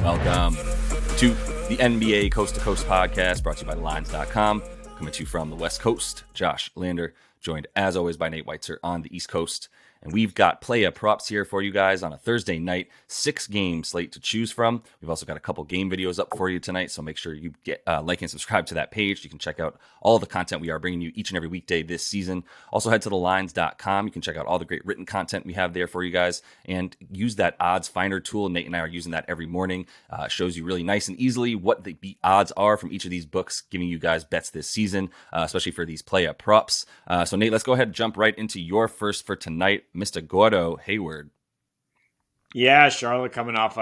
Welcome to the NBA Coast to Coast podcast brought to you by Lines.com. Coming to you from the West Coast, Josh Lander, joined as always by Nate Weitzer on the East Coast. And we've got playa props here for you guys on a Thursday night, 6-game slate to choose from. We've also got a couple game videos up for you tonight, so make sure you get like and subscribe to that page. You can check out all the content we are bringing you each and every weekday this season. Also head to thelines.com. You can check out all the great written content we have there for you guys and use that odds finder tool. Nate and I are using that every morning. Shows you really nice and easily what the odds are from each of these books, giving you guys bets this season, especially for these playa props. So Nate, let's go ahead and jump right into your first for tonight. Mr. Gordo Hayward. Yeah, Charlotte coming off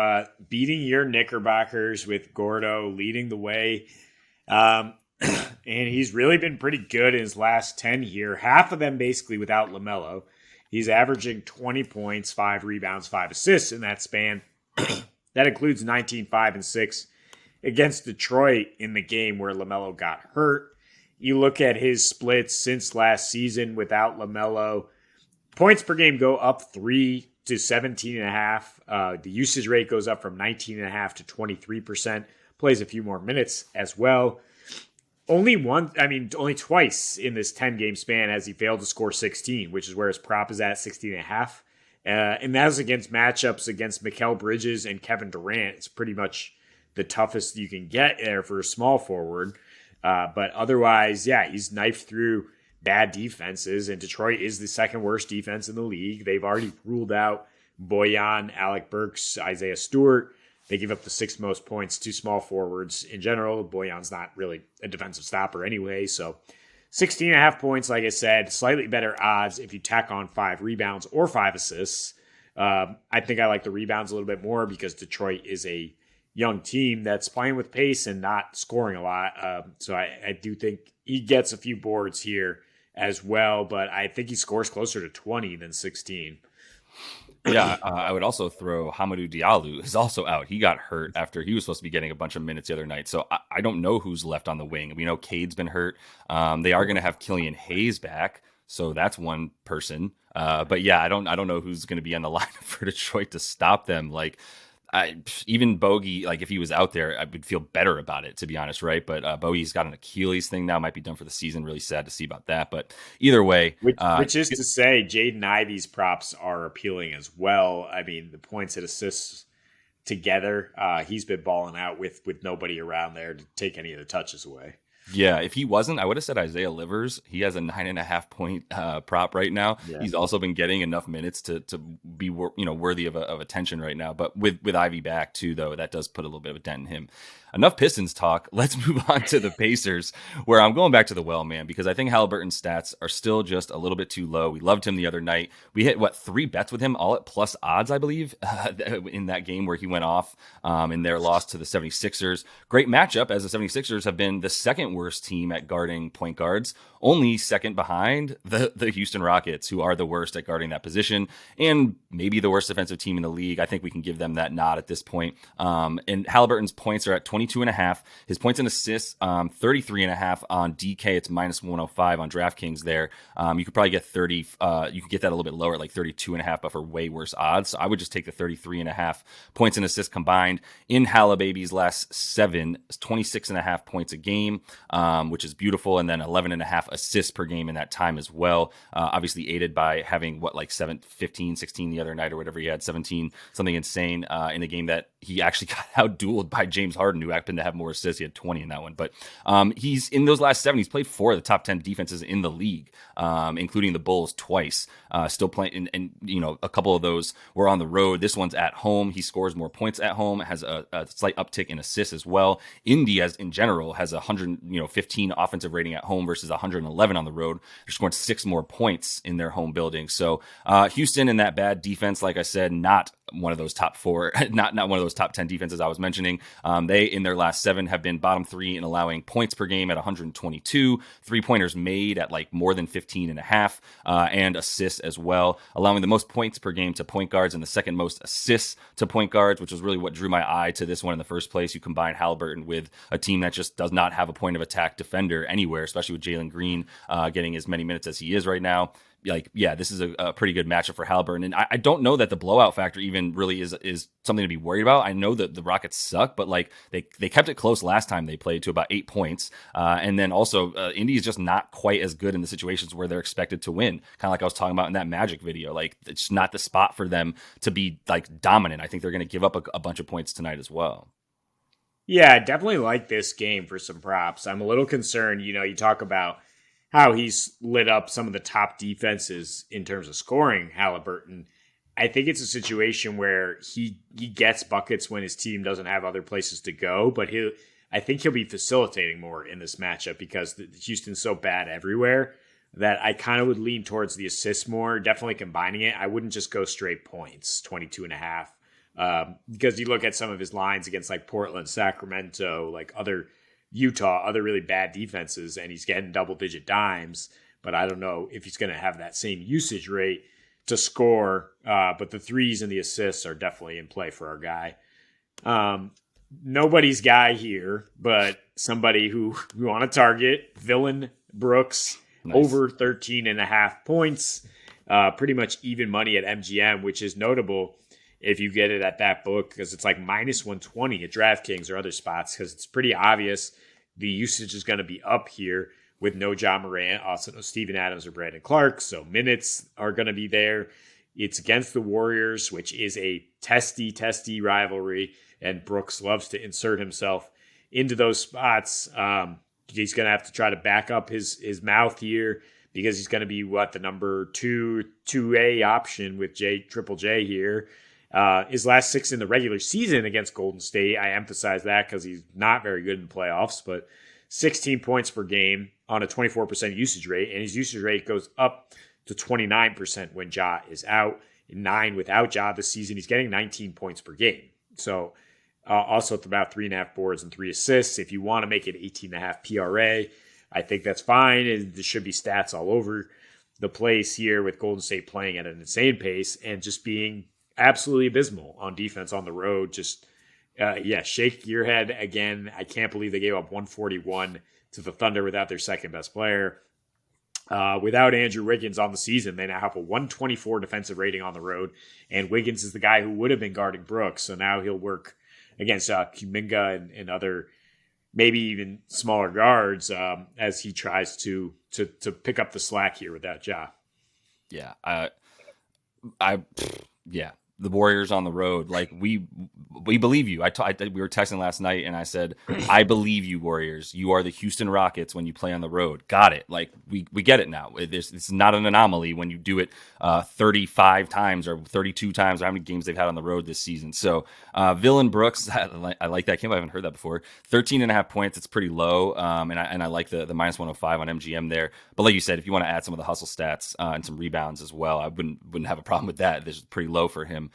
beating your Knickerbockers with Gordo leading the way. And he's really been pretty good in his last 10 here. Half of them basically without LaMelo. He's averaging 20 points, 5 rebounds, 5 assists in that span. That includes 19, 5, and 6 against Detroit in the game where LaMelo got hurt. You look at his splits since last season without LaMelo. Points per game go up 3 to 17.5. The usage rate goes up from 19.5 to 23%. Plays a few more minutes as well. Only twice in this 10-game span has he failed to score 16, which is where his prop is at 16.5. And that was against matchups against Mikal Bridges and Kevin Durant. It's pretty much the toughest you can get there for a small forward. But otherwise, yeah, he's knifed through bad defenses, and Detroit is the second worst defense in the league. They've already ruled out Bojan, Alec Burks, Isaiah Stewart. They give up the 6th most points to small forwards in general. Bojan's not really a defensive stopper anyway, so 16.5 points, like I said, slightly better odds if you tack on 5 rebounds or 5 assists. I think I like the rebounds a little bit more because Detroit is a young team that's playing with pace and not scoring a lot. So I do think he gets a few boards here as well, but I think he scores closer to 20 than 16. Yeah, I would also throw Hamidou Diallo is also out. He got hurt after he was supposed to be getting a bunch of minutes the other night. So I don't know who's left on the wing. We know Cade's been hurt. They are going to have Killian Hayes back. So that's one person. But yeah, I don't know who's going to be on the line for Detroit to stop them. Like, even Bogey, like if he was out there, I would feel better about it, to be honest, right? But Bogey's got an Achilles thing now, might be done for the season. Really sad to see about that. But either way. Which is to say, Jaden Ivey's props are appealing as well. I mean, the points and assists together, he's been balling out with nobody around there to take any of the touches away. Yeah, if he wasn't, I would have said Isaiah Livers. He has a 9.5 point prop right now. Yeah. He's also been getting enough minutes to be worthy of attention right now. But with Ivy back too, though, that does put a little bit of a dent in him. Enough Pistons talk. Let's move on to the Pacers, where I'm going back to the well, man, because I think Haliburton's stats are still just a little bit too low. We loved him the other night. We hit, 3 bets with him, all at plus odds, I believe, in that game where he went off in their loss to the 76ers. Great matchup, as the 76ers have been the second worst team at guarding point guards, only second behind the Houston Rockets, who are the worst at guarding that position, and maybe the worst defensive team in the league. I think we can give them that nod at this point. And Haliburton's points are at 22.5. His points and assists, 33.5 on DK. It's minus 105 on DraftKings there. You could probably get 30. You could get that a little bit lower, like 32.5, but for way worse odds. So I would just take the 33.5 points and assists combined. In Halababy's last 7, 26.5 points a game, which is beautiful. And then 11.5 assists per game in that time as well. Obviously aided by having 15, 16 the other night or whatever he had, 17, something insane in a game that he actually got out-dueled by James Harden, who happened to have more assists. He had 20 in that one. But he's in those last 7, he's played 4 of the top 10 defenses in the league, including the Bulls twice. Still playing, and a couple of those were on the road. This one's at home. He scores more points at home, has a slight uptick in assists as well. Indy, as in general, has 115 offensive rating at home versus 111 on the road. They're scoring 6 more points in their home building. So Houston and that bad defense, like I said, not one of those top 4, not one of those top 10 defenses I was mentioning. They, in their last 7, have been bottom 3 in allowing points per game at 122, 3-pointers made at more than 15.5, and assists as well, allowing the most points per game to point guards and the second most assists to point guards, which was really what drew my eye to this one in the first place. You combine Haliburton with a team that just does not have a point of attack defender anywhere, especially with Jalen Green getting as many minutes as he is right now. like, yeah, this is a pretty good matchup for Haliburton. And I don't know that the blowout factor even really is something to be worried about. I know that the Rockets suck, but like they kept it close last time they played to about 8 points. And then also Indy is just not quite as good in the situations where they're expected to win. Kind of like I was talking about in that Magic video. Like, it's not the spot for them to be like dominant. I think they're going to give up a bunch of points tonight as well. Yeah, I definitely like this game for some props. I'm a little concerned. You talk about how he's lit up some of the top defenses in terms of scoring, Haliburton. I think it's a situation where he gets buckets when his team doesn't have other places to go, but I think he'll be facilitating more in this matchup because Houston's so bad everywhere that I kind of would lean towards the assists more, definitely combining it. I wouldn't just go straight points, 22.5. Because you look at some of his lines against like Portland, Sacramento, like other Utah, other really bad defenses, and he's getting double-digit dimes, but I don't know if he's going to have that same usage rate to score, but the threes and the assists are definitely in play for our guy. Nobody's guy here, but somebody who we want to target, Dillon Brooks, nice. Over 13.5 points, pretty much even money at MGM, which is notable if you get it at that book, because it's like minus 120 at DraftKings or other spots, because it's pretty obvious the usage is going to be up here with no Ja Morant, also no Steven Adams or Brandon Clark, so minutes are going to be there. It's against the Warriors, which is a testy rivalry, and Brooks loves to insert himself into those spots. He's going to have to try to back up his mouth here because he's going to be the number 2A option with Triple J here. His last 6 in the regular season against Golden State, I emphasize that because he's not very good in the playoffs, but 16 points per game on a 24% usage rate, and his usage rate goes up to 29% when Ja is out. 9 without Ja this season, he's getting 19 points per game. So also about 3.5 boards and 3 assists. If you want to make it 18.5 PRA, I think that's fine. And there should be stats all over the place here with Golden State playing at an insane pace and just being absolutely abysmal on defense on the road. Just, shake your head again. I can't believe they gave up 141 to the Thunder without their second best player. Without Andrew Wiggins on the season, they now have a 124 defensive rating on the road, and Wiggins is the guy who would have been guarding Brooks, so now he'll work against Kuminga and other maybe even smaller guards as he tries to pick up the slack here without Ja. Yeah, the Warriors on the road, like we believe you. We were texting last night, and I said, I believe you, Warriors. You are the Houston Rockets when you play on the road. Got it. Like we get it now. It's not an anomaly when you do it 35 times or 32 times, or how many games they've had on the road this season. So Dillon Brooks, I like that game. I haven't heard that before. 13.5 points. It's pretty low, and I like the minus 105 on MGM there. But like you said, if you want to add some of the hustle stats and some rebounds as well, I wouldn't have a problem with that. This is pretty low for him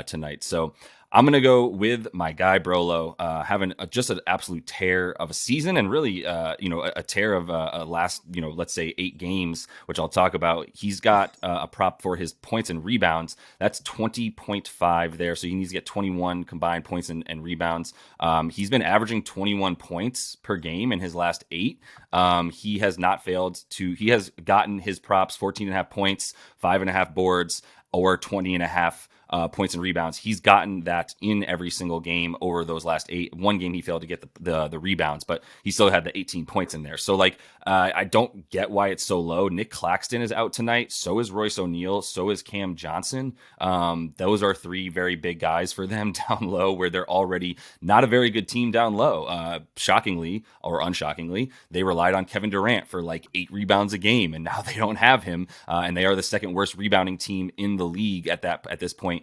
tonight. So I'm going to go with my guy Brolo, having just an absolute tear of a season, and really, a tear of a last, let's say 8 games, which I'll talk about. He's got a prop for his points and rebounds. That's 20.5 there. So he needs to get 21 combined points and rebounds. He's been averaging 21 points per game in his last 8. He has not failed he has gotten his props 14.5 points, 5.5 boards, or 20.5 points and rebounds. He's gotten that in every single game over those last 8. One game he failed to get the rebounds, but he still had the 18 points in there. So I don't get why it's so low. Nick Claxton is out tonight. So is Royce O'Neal. So is Cam Johnson. Those are 3 very big guys for them down low, where they're already not a very good team down low. Shockingly or unshockingly, they relied on Kevin Durant for 8 rebounds a game, and now they don't have him. And they are the second worst rebounding team in the league at this point.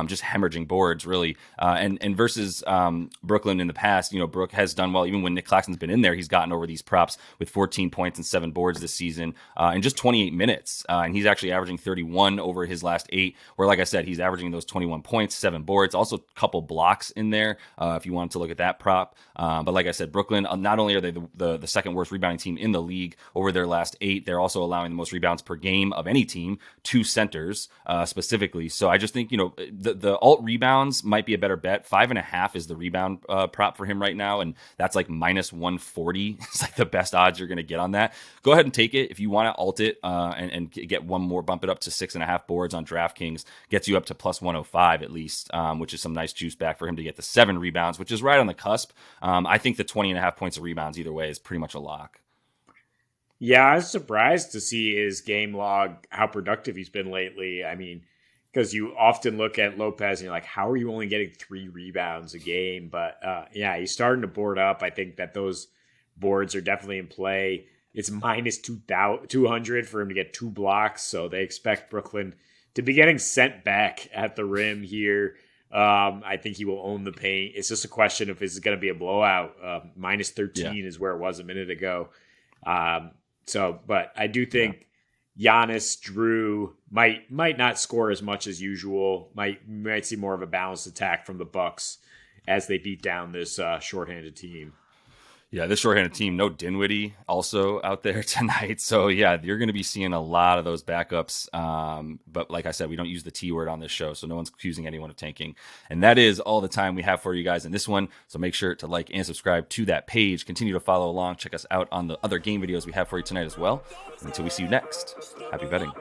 Just hemorrhaging boards, really. And versus Brooklyn in the past, Brook has done well. Even when Nick Claxton's been in there, he's gotten over these props with 14 points and 7 boards this season in just 28 minutes. And he's actually averaging 31 over his last 8, where, like I said, he's averaging those 21 points, 7 boards, also a couple blocks in there if you wanted to look at that prop. But like I said, Brooklyn, not only are they the second worst rebounding team in the league over their last 8, they're also allowing the most rebounds per game of any team to centers specifically. So I just think, the alt rebounds might be a better bet. 5.5 is the rebound prop for him right now, and that's like minus 140. It's like the best odds you're going to get on that. Go ahead and take it if you want to alt it and get one more, bump it up to 6.5 boards on DraftKings. Gets you up to plus 105 at least, which is some nice juice back for him to get the 7 rebounds, which is right on the cusp. I think the 20.5 points of rebounds either way is pretty much a lock. Yeah, I was surprised to see his game log, how productive he's been lately. I mean, because you often look at Lopez and you're like, how are you only getting 3 rebounds a game? But yeah, he's starting to board up. I think that those boards are definitely in play. It's minus 200 for him to get 2 blocks. So they expect Brooklyn to be getting sent back at the rim here. I think he will own the paint. It's just a question if this is going to be a blowout. Minus 13 is where it was a minute ago. But I do think Giannis, Drew might not score as much as usual. Might see more of a balanced attack from the Bucks as they beat down this shorthanded team. Yeah, this shorthanded team, no Dinwiddie also out there tonight. So, yeah, you're going to be seeing a lot of those backups. But like I said, we don't use the T word on this show, so no one's accusing anyone of tanking. And that is all the time we have for you guys in this one. So make sure to like and subscribe to that page. Continue to follow along. Check us out on the other game videos we have for you tonight as well. And until we see you next, happy betting.